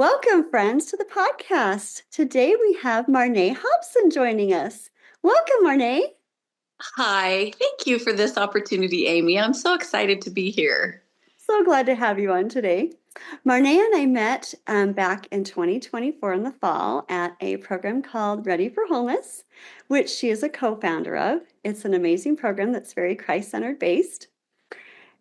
Welcome, friends, to the podcast. Today we have Marnae Hobson joining us. Welcome, Marnae. Hi, thank you for this opportunity, Amy. I'm so excited to be here. So glad to have you on today. Marnae and I met back in 2024 in the fall at a program called Ready for Wholeness, which she is a co-founder of. It's an amazing program that's very Christ-centered based.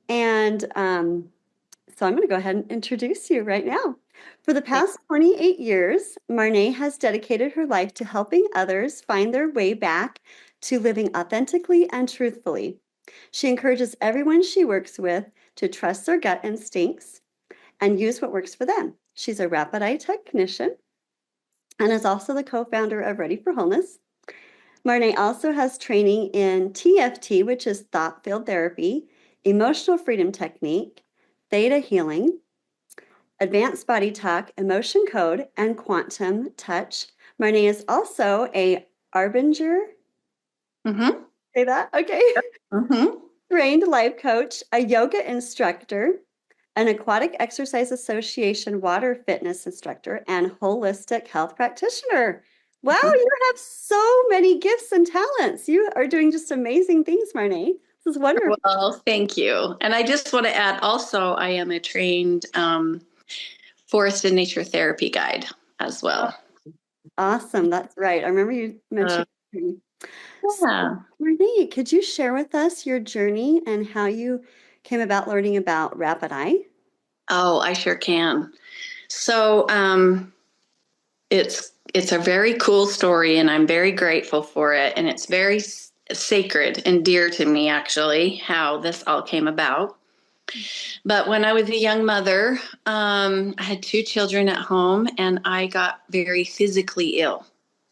And so I'm going to go ahead and introduce you right now. For the Okay. past 28 years, Marnae has dedicated her life to helping others find their way back to living authentically and truthfully. She encourages everyone she works with to trust their gut instincts and use what works for them. She's a rapid eye technician and is also the co-founder of Ready for Wholeness. Marnae also has training in TFT, which is thought field therapy, emotional freedom technique, theta healing, advanced body talk, emotion code, and quantum touch. Marnae is also a Arbinger. Mm-hmm. Say that? Okay. Mm-hmm. Trained life coach, a yoga instructor, an Aquatic Exercise Association water fitness instructor, and holistic health practitioner. Wow, Mm-hmm. you have so many gifts and talents. You are doing just amazing things, Marnae. This is wonderful. Well, thank you. And I just want to add also, I am a trained forest and nature therapy guide as well. Awesome. That's right. I remember you Uh, mentioned. So, yeah. Marnae, could you share with us your journey and how you came about learning about Rapid Eye? Oh, I sure can. So it's a very cool story, and I'm very grateful for it. And it's very sacred and dear to me, actually, how this all came about. But when I was a young mother, I had two children at home, and I got very physically ill.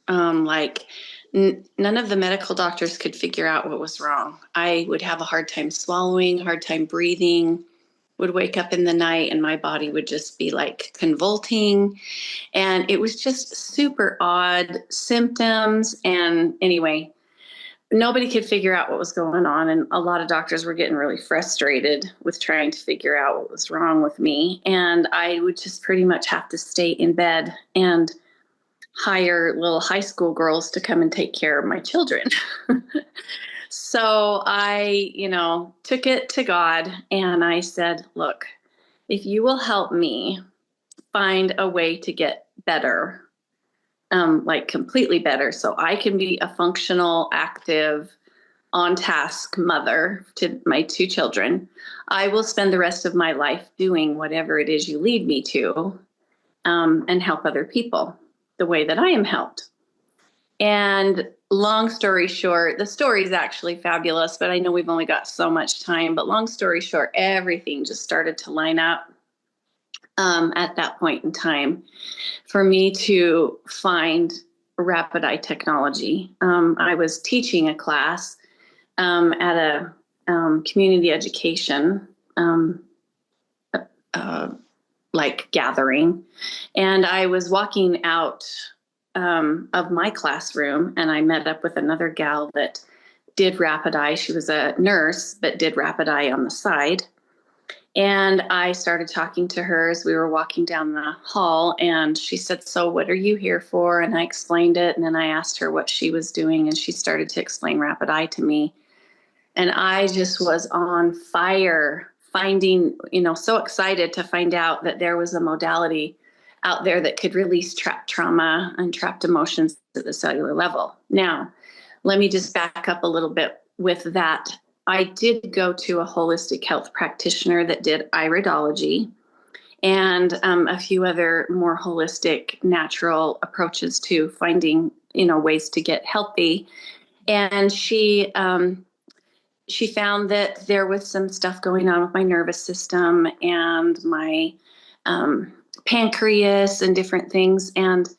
Like none of the medical doctors could figure out what was wrong. I would have a hard time swallowing, hard time breathing, would wake up in the night, and my body would just be like convulsing. And it was just super odd symptoms. And anyway, nobody could figure out what was going on, and a lot of doctors were getting really frustrated with trying to figure out what was wrong with me. And I would just pretty much have to stay in bed and hire little high school girls to come and take care of my children. So I, took it to God, and I said, look, if you will help me find a way to get better, like completely better, so I can be a functional, active, on task mother to my two children, I will spend the rest of my life doing whatever it is you lead me to, and help other people the way that I am helped. And long story short, the story is actually fabulous, but I know we've only got so much time. But long story short, everything just started to line up at that point in time for me to find rapid eye technology. I was teaching a class at a community education uh, like gathering, and I was walking out of my classroom, and I met up with another gal that did rapid eye. She was a nurse, but did rapid eye on the side. And I started talking to her as we were walking down the hall, and she said, "So what are you here for?" And I explained it, and then I asked her what she was doing, and she started to explain rapid eye to me. And I just was on fire, finding, so excited to find out that there was a modality out there that could release trapped trauma and trapped emotions at the cellular level. Now, let me just back up a little bit with that. I did go to a holistic health practitioner that did iridology and a few other more holistic, natural approaches to finding, ways to get healthy. And she found that there was some stuff going on with my nervous system and my pancreas and different things. And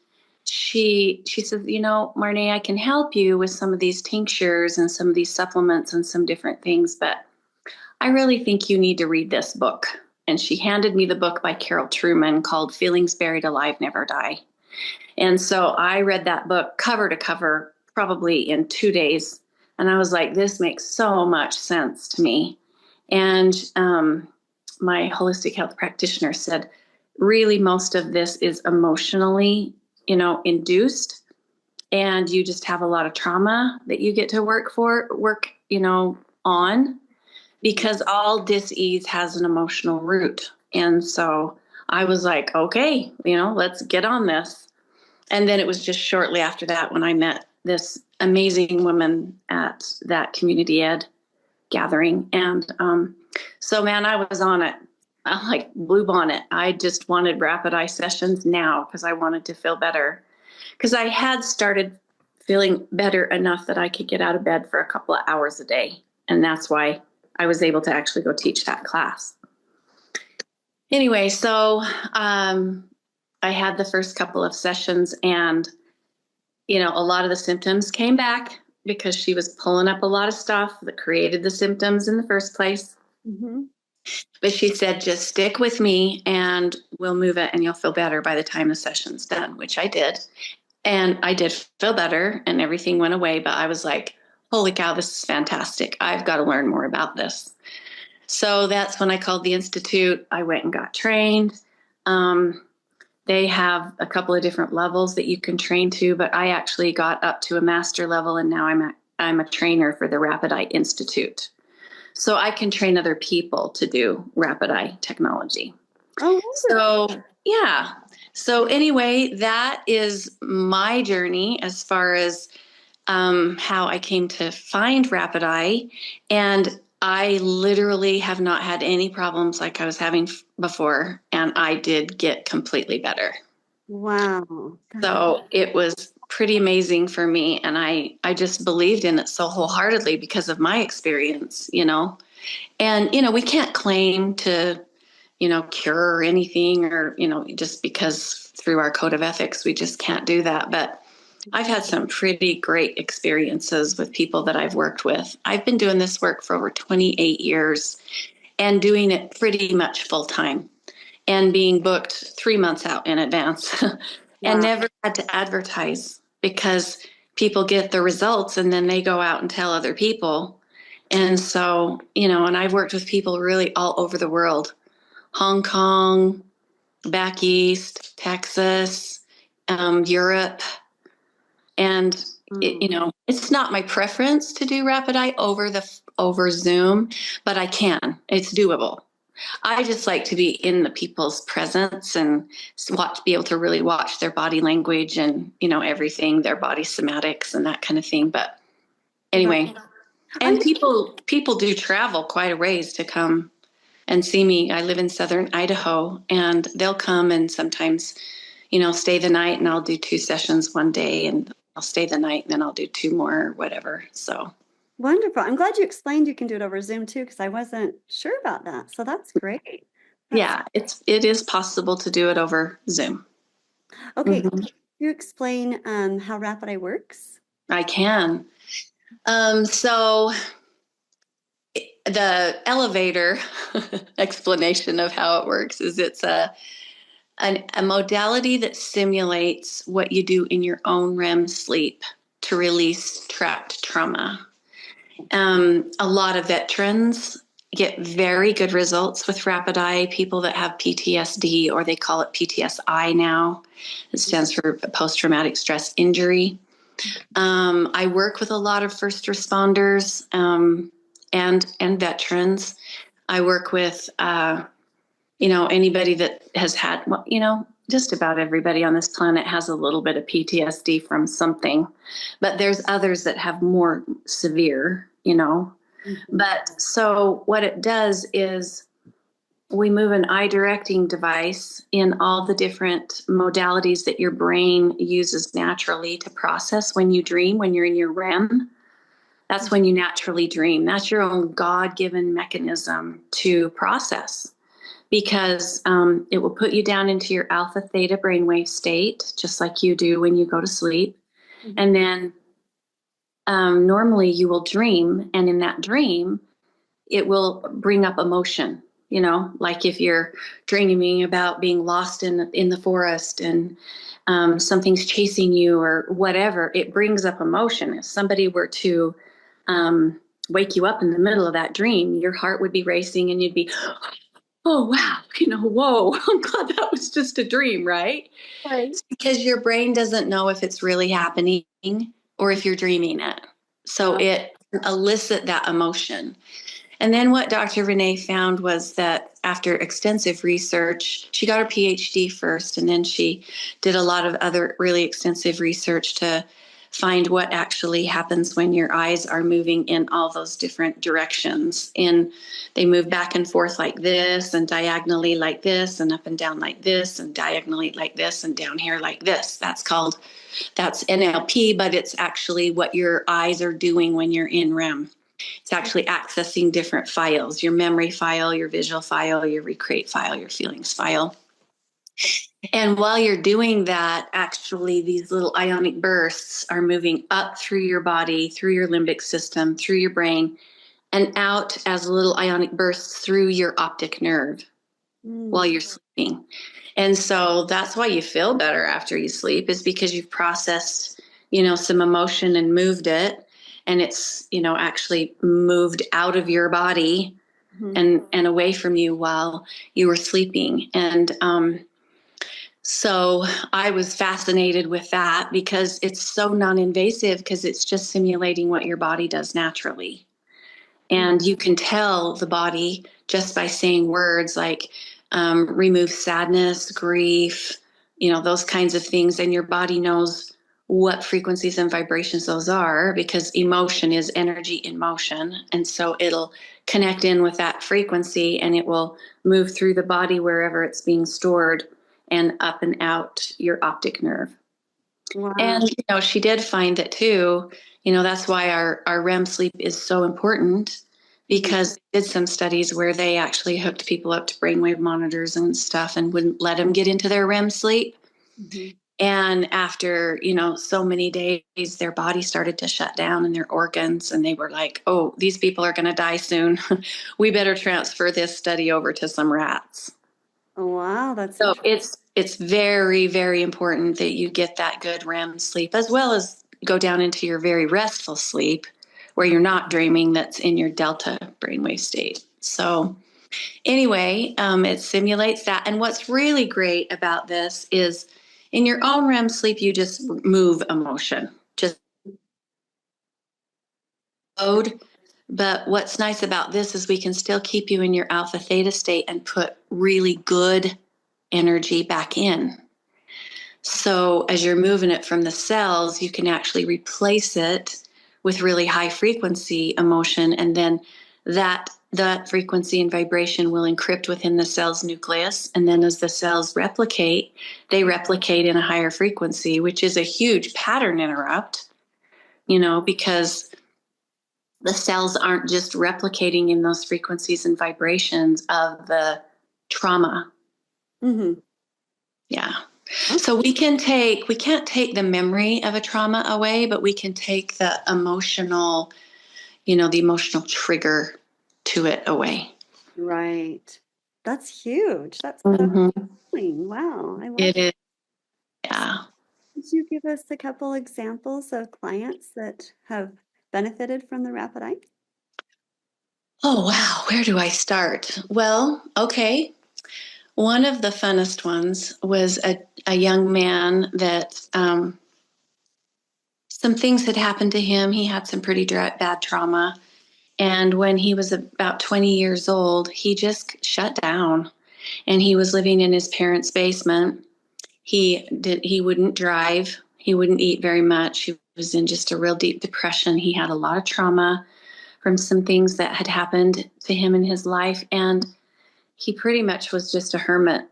she said, Marnae, I can help you with some of these tinctures and some of these supplements and some different things, but I really think you need to read this book. And she handed me the book by Carol Truman called Feelings Buried Alive Never Die. And so I read that book cover to cover, probably in 2 days. And I was like, this makes so much sense to me. And my holistic health practitioner said, really most of this is emotionally, induced, and you just have a lot of trauma that you get to work, on, because all dis-ease has an emotional root. And so I was like, okay, let's get on this. And then it was just shortly after that when I met this amazing woman at that community ed gathering. And so, man, I was on it. I like blue bonnet. I just wanted rapid eye sessions now because I wanted to feel better. Because I had started feeling better enough that I could get out of bed for a couple of hours a day. And that's why I was able to actually go teach that class. Anyway, so I had the first couple of sessions, and a lot of the symptoms came back because she was pulling up a lot of stuff that created the symptoms in the first place. Mm-hmm. But she said, just stick with me and we'll move it and you'll feel better by the time the session's done, which I did. And I did feel better and everything went away. But I was like, holy cow, this is fantastic. I've got to learn more about this. So that's when I called the Institute. I went and got trained. They have a couple of different levels that you can train to, but I actually got up to a master level, and now I'm a trainer for the Rapid Eye Institute. So I can train other people to do rapid eye technology. Oh, so yeah. So anyway, that is my journey as far as how I came to find rapid eye. And I literally have not had any problems like I was having before. And I did get completely better. wow. So it was pretty amazing for me. And I just believed in it so wholeheartedly because of my experience, And, we can't claim to, cure anything or, just because through our code of ethics, we just can't do that. But I've had some pretty great experiences with people that I've worked with. I've been doing this work for over 28 years and doing it pretty much full time and being booked 3 months out in advance and Wow. never had to advertise because people get the results and then they go out and tell other people. And so, and I've worked with people really all over the world, Hong Kong, back east, Texas, Europe. And, it's not my preference to do rapid eye over Zoom, but I can. It's doable. I just like to be in the people's presence and be able to really watch their body language and, everything, their body somatics and that kind of thing. But anyway, and people do travel quite a ways to come and see me. I live in southern Idaho, and they'll come and sometimes, stay the night, and I'll do 2 sessions one day, and I'll stay the night and then I'll do 2 more or whatever. So Wonderful. I'm glad you explained you can do it over Zoom too, because I wasn't sure about that. So that's great. yeah, it is possible to do it over Zoom. Okay. Mm-hmm. Can you explain how Rapid Eye works? I can. So the elevator explanation of how it works is it's a modality that simulates what you do in your own REM sleep to release trapped trauma. A lot of veterans get very good results with rapid eye. People that have PTSD, or they call it PTSI now. It stands for post-traumatic stress injury. I work with a lot of first responders and veterans. I work with anybody that has had, just about everybody on this planet has a little bit of PTSD from something, but there's others that have more severe, Mm-hmm. But so what it does is we move an eye directing device in all the different modalities that your brain uses naturally to process when you dream, when you're in your REM. That's when you naturally dream. That's your own God-given mechanism to process, because it will put you down into your alpha theta brainwave state, just like you do when you go to sleep. Mm-hmm. And then normally you will dream, and in that dream, it will bring up emotion, like if you're dreaming about being lost in the forest and something's chasing you or whatever, it brings up emotion. If somebody were to wake you up in the middle of that dream, your heart would be racing and you'd be oh, wow, whoa, I'm glad that was just a dream, right? Right. It's because your brain doesn't know if it's really happening or if you're dreaming it. So Uh, it elicit that emotion. And then what Dr. Renee found was that after extensive research, she got her PhD first, and then she did a lot of other really extensive research to find what actually happens when your eyes are moving in all those different directions. And they move back and forth like this, and diagonally like this, and up and down like this, and diagonally like this, and down here like this. That's NLP, but it's actually what your eyes are doing when you're in REM. It's actually accessing different files, your memory file, your visual file, your recreate file, your feelings file. And while you're doing that, actually, these little ionic bursts are moving up through your body, through your limbic system, through your brain, and out as little ionic bursts through your optic nerve while mm, you're sleeping. And so that's why you feel better after you sleep, is because you've processed, some emotion and moved it. And it's, actually moved out of your body mhm. and away from you while you were sleeping. And so I was fascinated with that because it's so non-invasive, because it's just simulating what your body does naturally. And you can tell the body just by saying words like remove sadness, grief, those kinds of things. And your body knows what frequencies and vibrations those are, because emotion is energy in motion. And so it'll connect in with that frequency, and it will move through the body wherever it's being stored and up and out your optic nerve. Wow. And, she did find that too. That's why our REM sleep is so important, Mhm, because they did some studies where they actually hooked people up to brainwave monitors and stuff and wouldn't let them get into their REM sleep. mhm. And after, so many days, their body started to shut down and their organs, and they were like, oh, these people are going to die soon. We better transfer this study over to some rats. Oh, wow, that's So interesting. it's very, very important that you get that good REM sleep, as well as go down into your very restful sleep where you're not dreaming, that's in your delta brainwave state. So anyway, it simulates that. And what's really great about this is in your own REM sleep, you just move emotion, just load. But what's nice about this is we can still keep you in your alpha theta state and put really good energy back in. So as you're moving it from the cells, you can actually replace it with really high frequency emotion, and then that frequency and vibration will encrypt within the cell's nucleus. And then as the cells replicate, they replicate in a higher frequency, which is a huge pattern interrupt, because the cells aren't just replicating in those frequencies and vibrations of the trauma. Hmm. Yeah. Okay. So we can't take the memory of a trauma away, but we can take the emotional trigger to it away. Right. That's huge. That's Mm-hmm. amazing. Wow, I love It that. is, yeah. Could you give us a couple examples of clients that have benefited from the rapid eye? Oh, wow. Where do I start? Well, okay. One of the funnest ones was a young man that some things had happened to him. He had some pretty bad trauma. And when he was about 20 years old, he just shut down, and he was living in his parents' basement. He wouldn't drive. He wouldn't eat very much. He was in just a real deep depression. He had a lot of trauma from some things that had happened to him in his life. And he pretty much was just a hermit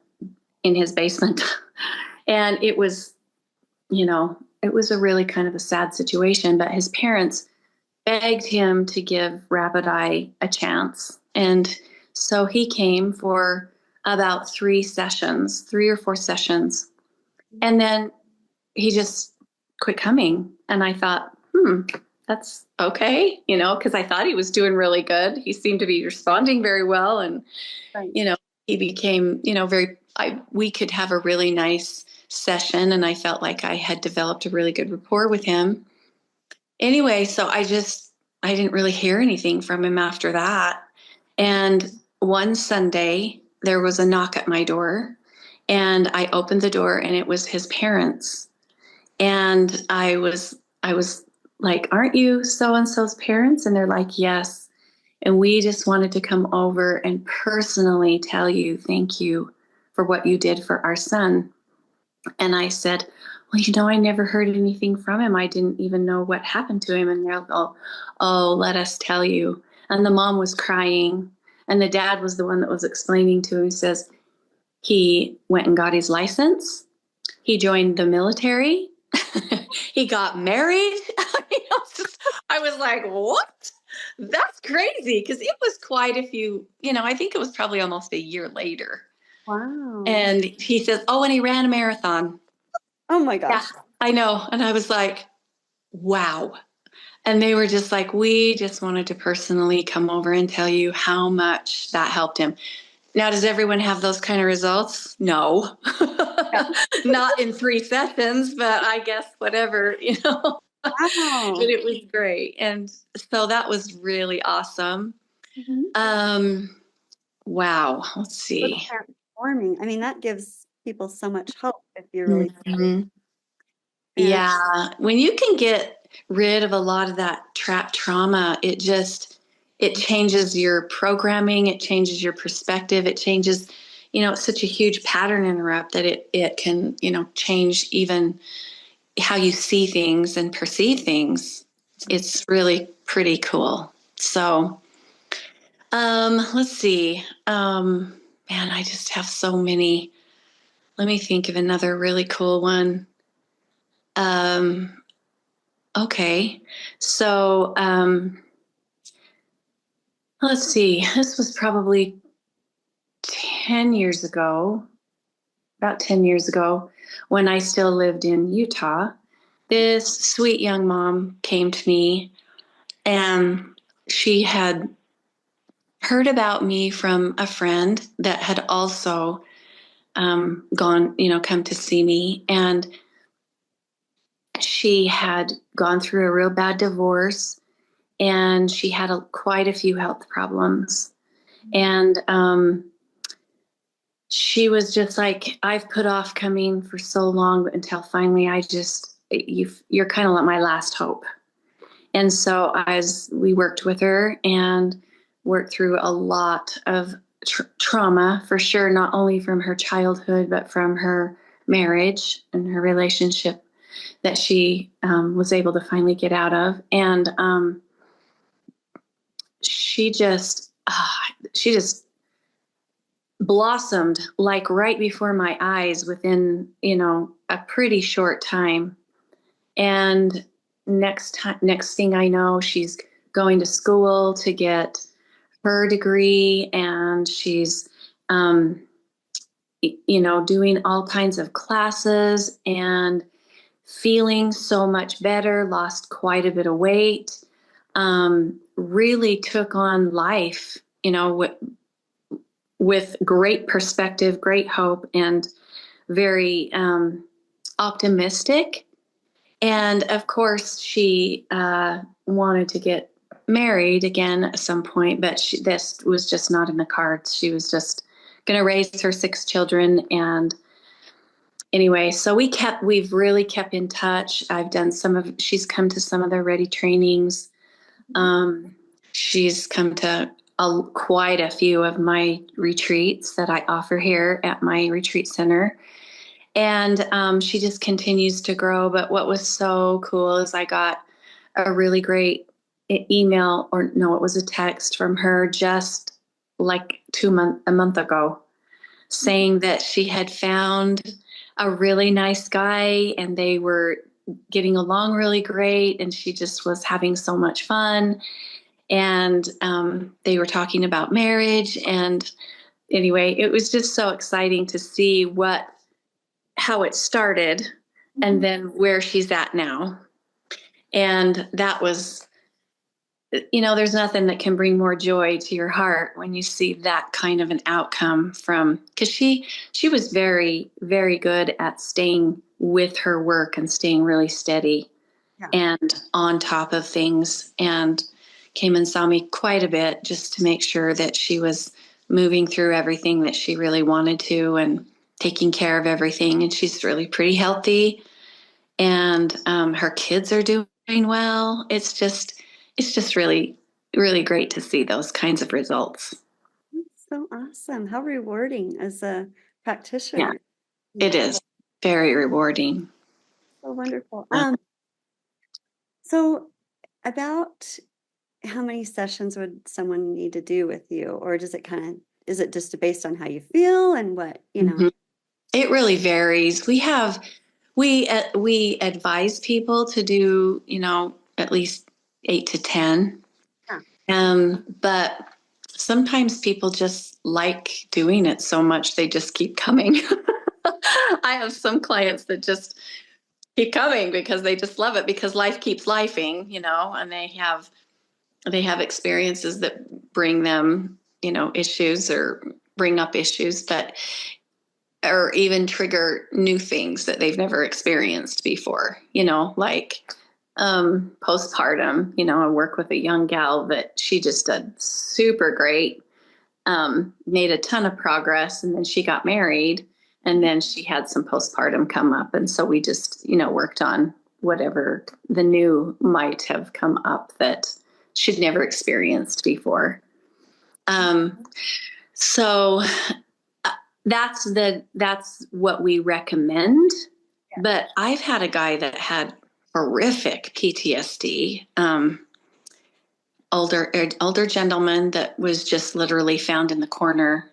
in his basement. And it was a really kind of a sad situation, but his parents begged him to give Rapid Eye a chance. And so he came for about 3 or 4 sessions. And then he just quit coming. And I thought, that's okay, because I thought he was doing really good. He seemed to be responding very well. And, Right. you know, he became, we could have a really nice session. And I felt like I had developed a really good rapport with him. Anyway, so I didn't really hear anything from him after that. And one Sunday, there was a knock at my door, and I opened the door, and it was his parents. And I was like, "Aren't you so and so's parents?" And they're like, "Yes." And we just wanted to come over and personally tell you thank you for what you did for our son. And I said, "Well, I never heard anything from him. I didn't even know what happened to him." And they'll go, "Oh, let us tell you." And the mom was crying. And the dad was the one that was explaining to him. He says, he went and got his license. He joined the military. He got married. I was like, what? That's crazy. Because it was quite a few, I think it was probably almost a year later. Wow. And he says, oh, and he ran a marathon. Oh my Yeah, gosh. I know. And I was like, wow. And they were just like, we just wanted to personally come over and tell you how much that helped him. Now, does everyone have those kind of results? No, Yeah. not in 3 sessions, but I guess whatever, but Wow. it was great. And so that was really awesome. Mhm. Um, wow. Let's So see. transforming. I mean, that gives people so much hope if you really Mhm. and Yeah, when you can get rid of a lot of that trapped trauma, it changes your programming, it changes your perspective, it changes, it's such a huge pattern interrupt that it can, change even how you see things and perceive things. It's really pretty cool. So, let's see. Man, I just have so many. Let me think of another really cool one. Um, Okay. So, let's see. This was probably 10 years ago, about 10 years ago, when I still lived in Utah. This sweet young mom came to me, and she had heard about me from a friend that had also come to see me. And she had gone through a real bad divorce, and she had quite a few health problems. And she was just like, I've put off coming for so long until finally you're kind of like my last hope. And so as we worked with her and worked through a lot of trauma, for sure, not only from her childhood, but from her marriage and her relationship that she was able to finally get out of. And she just, she just blossomed like right before my eyes within a pretty short time. And next thing I know, she's going to school to get her degree, and she's um, doing all kinds of classes and feeling so much better, lost quite a bit of weight, really took on life, with great perspective, great hope, and very optimistic. And of course, she wanted to get married again at some point, but this was just not in the cards. She was just going to raise her 6 children. And anyway, so we've really kept in touch. She's come to some of the Ready trainings. Um, she's come to quite a few of my retreats that I offer here at my retreat center. And she just continues to grow. But what was so cool is I got a really great email, or no, it was a text from her just like a month ago, saying that she had found a really nice guy and they were getting along really great. And she just was having so much fun. And they were talking about marriage. And anyway, it was just so exciting to see how it started and then where she's at now. And that was, there's nothing that can bring more joy to your heart when you see that kind of an outcome because she was very, very good at staying with her work and staying really steady yeah. and on top of things, and came and saw me quite a bit just to make sure that she was moving through everything that she really wanted to and taking care of everything. And she's really pretty healthy. And her kids are doing well. It's just really, really great to see those kinds of results. That's so awesome. How rewarding as a Yeah, practitioner. it Yeah, is very rewarding. so wonderful. Uh, So about how many sessions would someone need to do with you, or does it kind of, is it just based on how you feel and what, you know? mhm. It really varies. We advise people to do, at least 8 to 10. Yeah. But sometimes people just like doing it so much they just keep coming. I have some clients that just keep coming because they just love it because life keeps lifing, and they have experiences that bring them, issues or bring up issues, but or even trigger new things that they've never experienced before, like postpartum. I work with a young gal that she just did super great, made a ton of progress, and then she got married, and then she had some postpartum come up. And so we just, worked on whatever the new might have come up that she'd never experienced before. Um, so that's what we recommend. But I've had a guy that had horrific PTSD, older gentleman that was just literally found in the corner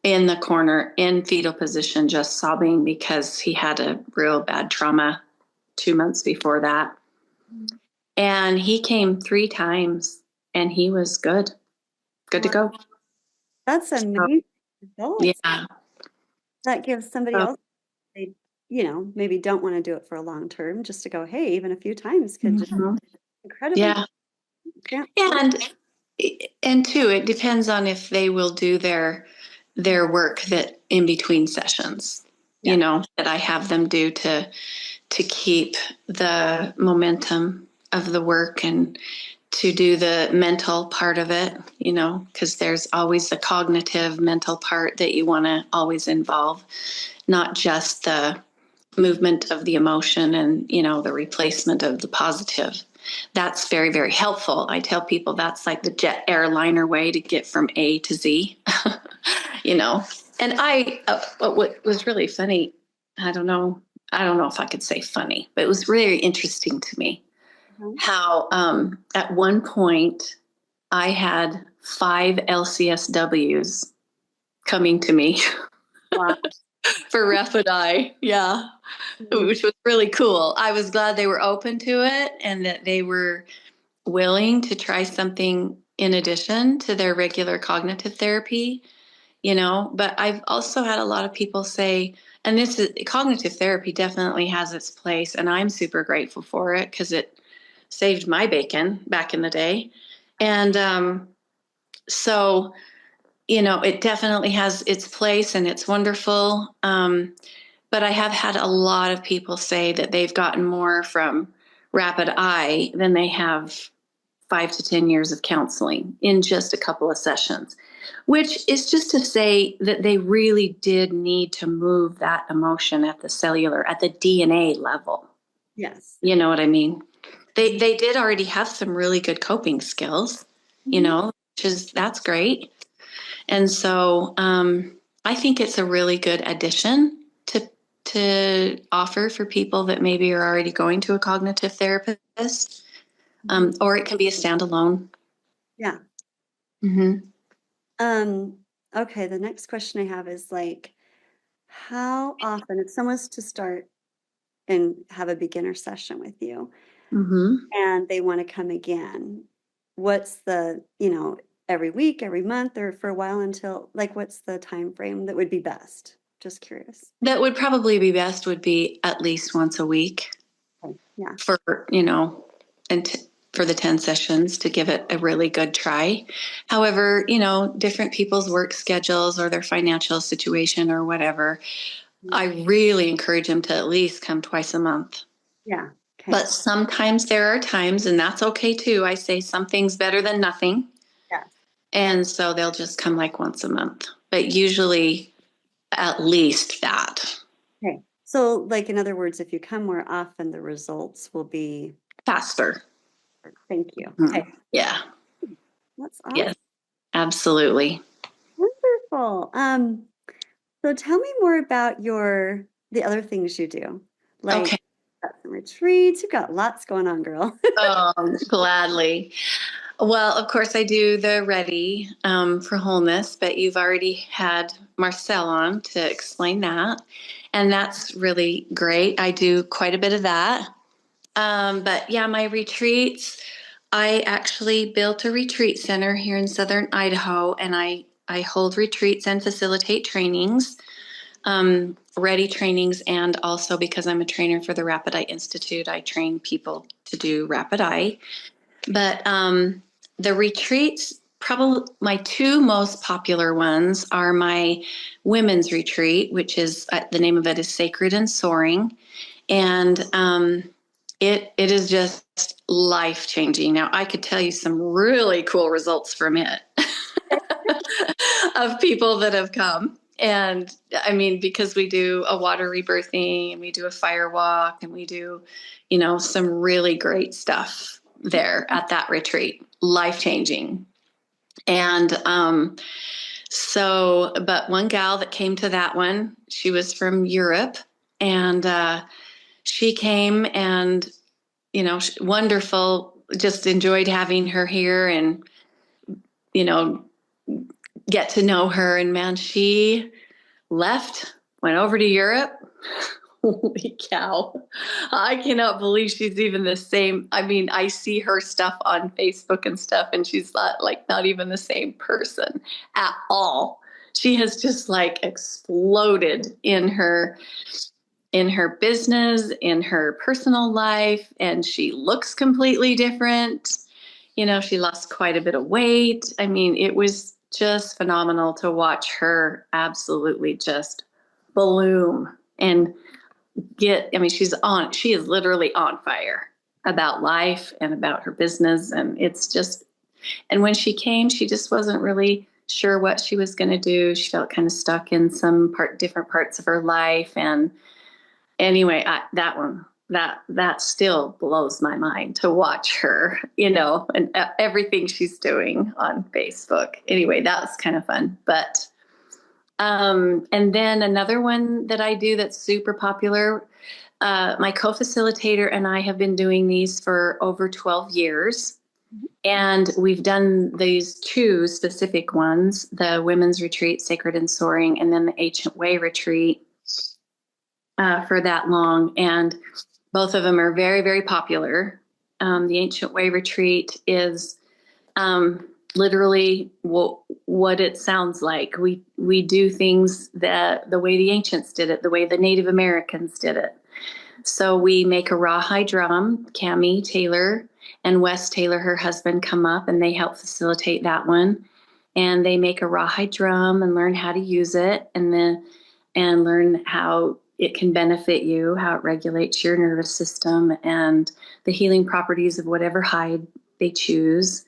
in fetal position, just sobbing because he had a real bad trauma 2 months before that. And he came 3 times and he was good to Wow, go. that's So, amazing results. yeah. That gives somebody So, else, they, maybe don't want to do it for a long term, just to go, hey, even a few times could just mhm. incredibly Yeah. transform. And too, it depends on if they will do their work that in between sessions, Yeah. that I have them do to keep the momentum of the work and to do the mental part of it, because there's always the cognitive mental part that you want to always involve, not just the movement of the emotion and, the replacement of the positive. That's very, very helpful. I tell people that's like the jet airliner way to get from A to Z, you know. And what was really funny, I don't know, if I could say funny, but it was really interesting to me Mhm. how at one point I had 5 LCSWs coming to me Wow. for rapid eye. Yeah. Mhm. Which was really cool. I was glad they were open to it and that they were willing to try something in addition to their regular cognitive therapy, But I've also had a lot of people say, and this is cognitive therapy definitely has its place, and I'm super grateful for it because it saved my bacon back in the day. And so, it definitely has its place and it's wonderful. But I have had a lot of people say that they've gotten more from rapid eye than they have 5 to 10 years of counseling in just a couple of sessions, which is just to say that they really did need to move that emotion at the cellular, at the DNA level. Yes. You know what I mean? They Mhm. they did already have some really good coping skills, Mhm. that's great. And so I think it's a really good addition to offer for people that maybe are already going to a cognitive therapist, Mhm. or it can be a standalone. Yeah. Mm-hmm. Um, okay, the next question I have is like, how often, if someone's to start and have a beginner session with you Mm-hmm. and they want to come again, what's the, every week, every month, or for a while until, like, what's the time frame that would be best? Just curious. That would probably be best would be at least once a week Okay. Yeah. for, and for the 10 sessions to give it a really good try. However, different people's work schedules or their financial situation or whatever, Mhm. I really encourage them to at least come twice a month. Yeah. But Okay. sometimes there are times, and that's okay too. I say something's better than nothing. Yes. And so they'll just come like once a month, but usually at least that. Okay. So, like, in other words, if you come more often, the results will be Faster. thank you. Okay. Mhm. Yeah. That's awesome. Yes, absolutely. Wonderful. So tell me more about the other things you do. Like, Okay. you've got some retreats, you've got lots going on, girl. Gladly. Well, of course, I do the Ready for Wholeness, but you've already had Marcel on to explain that. And that's really great. I do quite a bit of that. But yeah, my retreats, I actually built a retreat center here in southern Idaho, and I hold retreats and facilitate trainings, Ready trainings, and also because I'm a trainer for the Rapid Eye Institute, I train people to do Rapid Eye. But the retreats, probably my two most popular ones are my women's retreat, which is the name of it is Sacred and Soaring. And it is just life changing. Now, I could tell you some really cool results from it of people that have come. And I mean, because we do a water rebirthing and we do a fire walk and we do, some really great stuff there at that retreat, life changing. And but one gal that came to that one, she was from Europe, and she came and, wonderful, just enjoyed having her here and, you know, get to know her. And man, she left, went over to Europe. Holy cow. I cannot believe she's even the same. I mean, I see her stuff on Facebook and stuff, and she's not even the same person at all. She has just like exploded in her business, in her personal life, and she looks completely different. She lost quite a bit of weight. I mean, it was just phenomenal to watch her absolutely just bloom and she is literally on fire about life and about her business. And when she came, she just wasn't really sure what she was going to do. She felt kind of stuck in different parts of her life. And anyway, that still blows my mind to watch her, and everything she's doing on Facebook. Anyway, that was kind of fun. But and then another one that I do that's super popular, my co-facilitator and I have been doing these for over 12 years. And we've done these two specific ones, the Women's Retreat, Sacred and Soaring, and then the Ancient Way Retreat for that long. And both of them are very, very popular. The Ancient Way Retreat is literally what it sounds like. We do things the way the ancients did it, the way the Native Americans did it. So we make a rawhide drum. Cammie Taylor and Wes Taylor, her husband, come up and they help facilitate that one. And they make a rawhide drum and learn how to use it, and learn how it can benefit you, how it regulates your nervous system and the healing properties of whatever hide they choose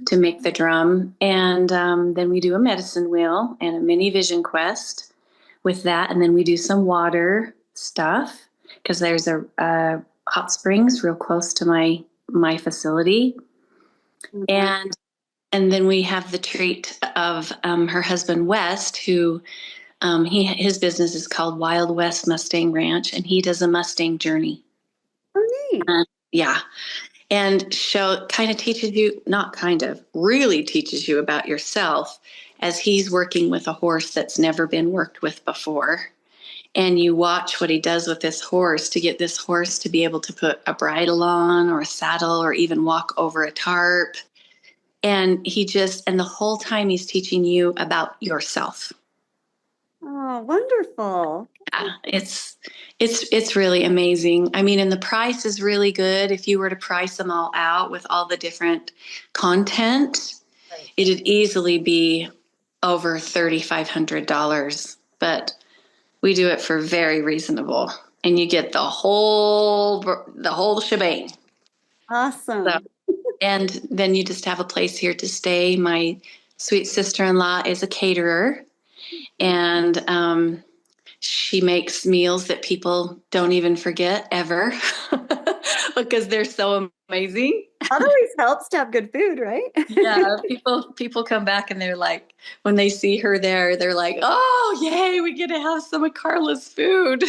to make the drum. And then we do a medicine wheel and a mini vision quest with that. And then we do some water stuff because there's a hot springs real close to my facility. Mm-hmm. And then we have the treat of her husband, West, who his business is called Wild West Mustang Ranch, and he does a Mustang journey. Oh, neat. Yeah. And kind of teaches you, not kind of, really teaches you about yourself as he's working with a horse that's never been worked with before. And you watch what he does with this horse to get this horse to be able to put a bridle on or a saddle or even walk over a tarp. And and the whole time he's teaching you about yourself. Oh, wonderful. Yeah, it's really amazing. I mean, and the price is really good. If you were to price them all out with all the different content, right, it'd easily be over $3,500. But we do it for very reasonable, and you get the whole shebang. Awesome. So, and then you just have a place here to stay. My sweet sister-in-law is a caterer, and she makes meals that people don't even forget ever because they're so amazing. That always helps to have good food, right? Yeah, people come back and they're like, when they see her there, they're like, "Oh, yay, we get to have some of Carla's food."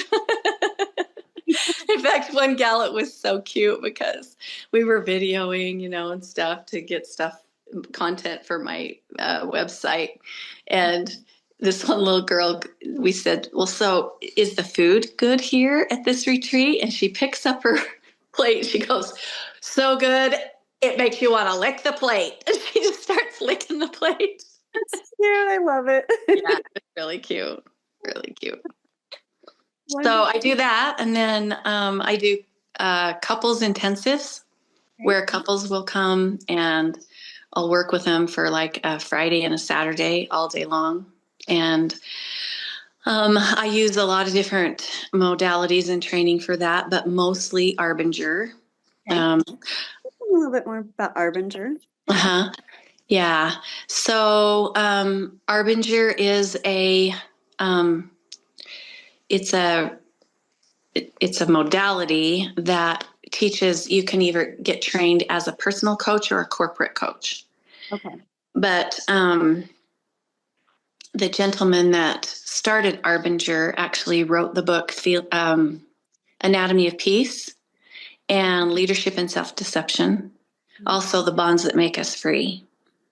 In fact, one gal, it was so cute because we were videoing, and stuff to get stuff, content for my website. And this one little girl, we said, "Well, so is the food good here at this retreat?" And she picks up her plate. She goes, "So good, it makes you want to lick the plate." And she just starts licking the plate. That's cute. I love Yeah, it. it's really cute. Really cute. So Wonderful. I do that, and then I do couples intensives Okay. where couples will come, and I'll work with them for like a Friday and a Saturday all day long. And I use a lot of different modalities and training for that, but mostly Arbinger. Okay. Um, A little bit more about Arbinger. uh-huh. Yeah. So Arbinger is um, it's a it's a modality that teaches you can either get trained as a personal coach or a corporate coach. Okay. But the gentleman that started Arbinger actually wrote the book Anatomy of Peace and Leadership and Self-Deception, also The Bonds That Make Us Free.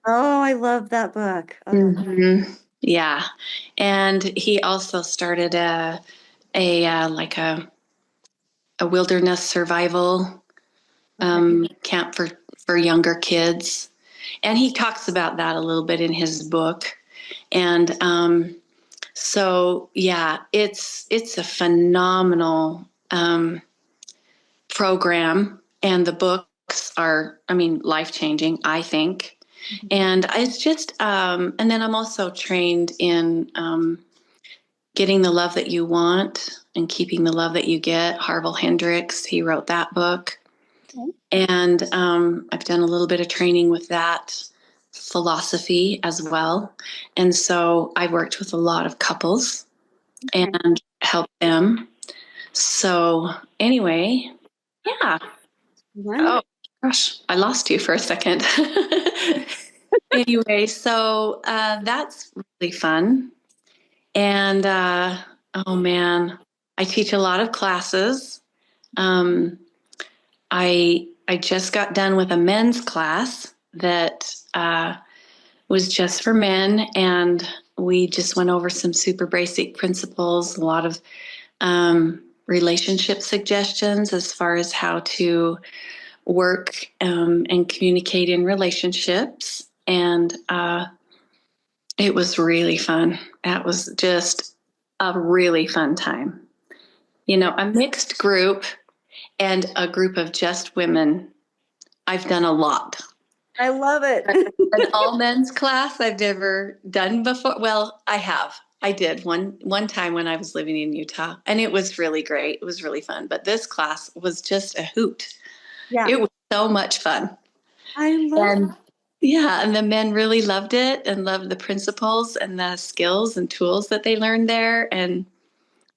Oh, I love that book. Oh, Hmm. Yeah. And he also started a wilderness survival okay. camp for younger kids. And he talks about that a little bit in his book. And so, yeah, it's a phenomenal program, and the books are, I mean, life changing, I think. Mhm. And it's just, and then I'm also trained in Getting the Love That You Want and Keeping the Love That You Get. Harville Hendrix, he wrote that book. Okay. And I've done a little bit of training with that philosophy as well. And so I've worked with a lot of couples Okay. and helped them. So, anyway, yeah. Wonderful. Oh, gosh, I lost you for a second. Anyway, so that's really fun. And oh man, I teach a lot of classes. Um, I just got done with a men's class that was just for men, and we just went over some super basic principles, a lot of relationship suggestions as far as how to work and communicate in relationships. And it was really fun. That was just a really fun time. A mixed group and a group of just women. I've done a lot. I love it. An all men's class I've never done before. Well, I have. I did one time when I was living in Utah, and it was really great. It was really fun. But this class was just a hoot. Yeah, It was so much fun. I love. And yeah, and the men really loved it and loved the principles and the skills and tools that they learned there. And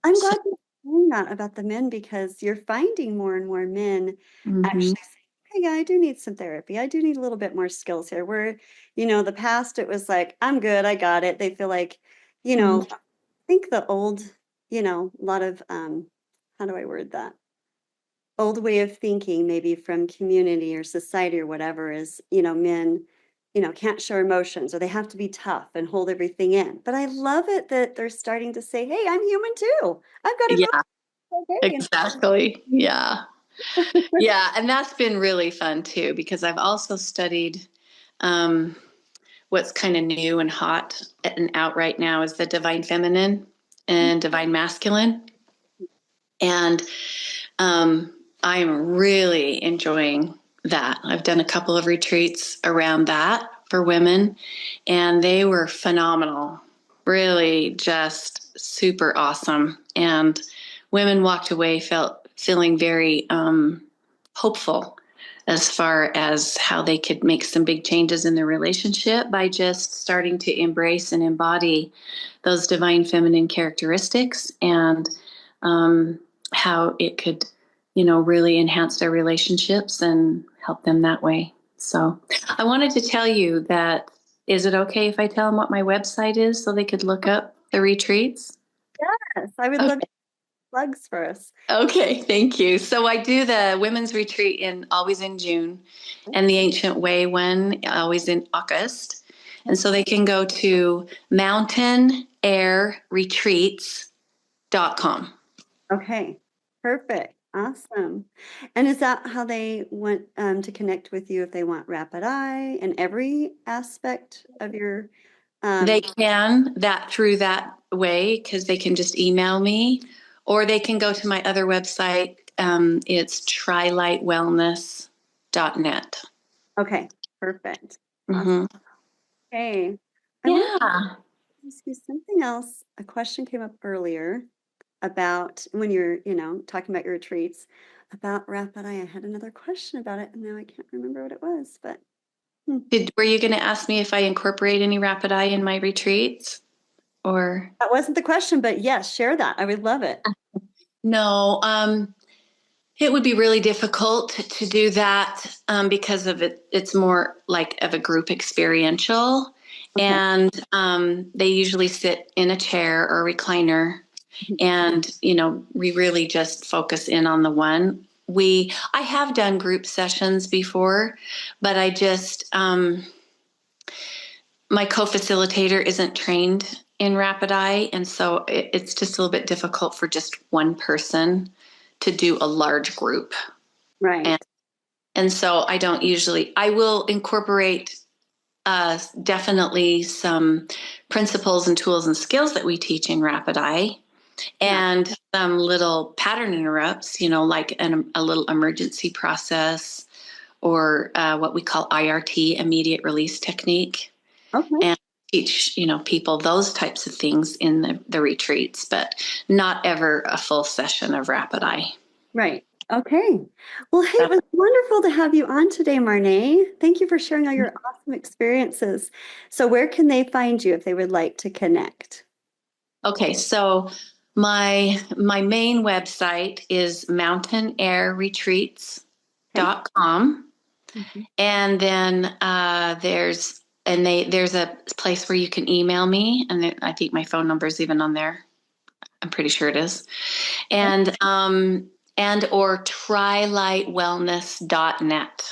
I'm so, glad you're saying that about the men because you're finding more and more men mhm, actually saying, "Hey, yeah, I do need some therapy. I do need a little bit more skills here." Where, the past it was like, "I'm good, I got it." They feel like, mhm, I think the old, a lot of how do I word that? Old way of thinking, maybe from community or society or whatever, is, men, can't show emotions or they have to be tough and hold everything in. But I love it that they're starting to say, "Hey, I'm human too. I've got yeah, emotions." Okay. exactly. Yeah. Yeah. And that's been really fun too, because I've also studied um, what's kind of new and hot and out right now is the divine feminine and divine masculine. And I'm really enjoying that. I've done a couple of retreats around that for women, and they were phenomenal. Really, just super awesome. And women walked away feeling very hopeful as far as how they could make some big changes in their relationship by just starting to embrace and embody those divine feminine characteristics, and how it could, really enhance their relationships and help them that way. So I wanted to tell you that, is it okay if I tell them what my website is so they could look up the retreats? Yes, I would love plugs for us. Okay, thank you. So I do the women's retreat always in June, and the Ancient Way one always in August. And so they can go to mountainairretreats.com. Okay, perfect. Awesome. And is that how they want to connect with you if they want Rapid Eye and every aspect of your They can that through that way, because they can just email me, or they can go to my other website. It's trylightwellness.net. Okay, perfect. Awesome. Mm-hmm. Okay. I want to Yeah. ask you something else. A question came up earlier about when you're, talking about your retreats about Rapid Eye. I had another question about it, and now I can't remember what it was, but Were you going to ask me if I incorporate any Rapid Eye in my retreats, or? that wasn't the question, but yes, share that. I would love it. No, it would be really difficult to do that, because of it. It's more like of a group experiential, Okay. and they usually sit in a chair or a recliner, and we really just focus in on the one. I have done group sessions before, but I just my co-facilitator isn't trained in Rapid Eye, and so it's just a little bit difficult for just one person to do a large group. Right. And so I will incorporate definitely some principles and tools and skills that we teach in Rapid Eye, and some little pattern interrupts, like a little emergency process, or what we call IRT, immediate release technique, Okay. and teach, people those types of things in the retreats, but not ever a full session of Rapid Eye. Right. Okay. Well, hey, it was wonderful to have you on today, Marnae. Thank you for sharing all your awesome experiences. So where can they find you if they would like to connect? Okay, so my main website is mountainairretreats.com. Mhm. And then there's a place where you can email me, and I think my phone number is even on there. I'm pretty sure it is. And or trylightwellness.net.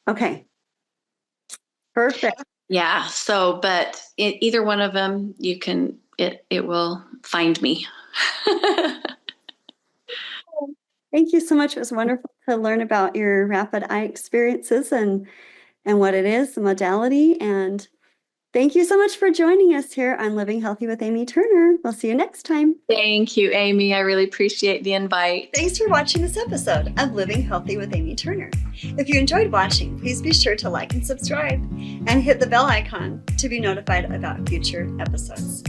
Okay. Perfect. Yeah. So, but either one of them, it will find me. Thank you so much. It was wonderful to learn about your Rapid Eye experiences and what it is, the modality. And thank you so much for joining us here on Living Healthy with Amy Turner. We'll see you next time. Thank you, Amy. I really appreciate the invite. Thanks for watching this episode of Living Healthy with Amy Turner. If you enjoyed watching, please be sure to like and subscribe and hit the bell icon to be notified about future episodes.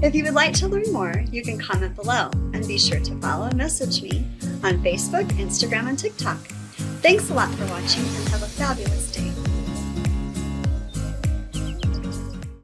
If you would like to learn more, you can comment below and be sure to follow and message me on Facebook, Instagram, and TikTok. Thanks a lot for watching and have a fabulous day.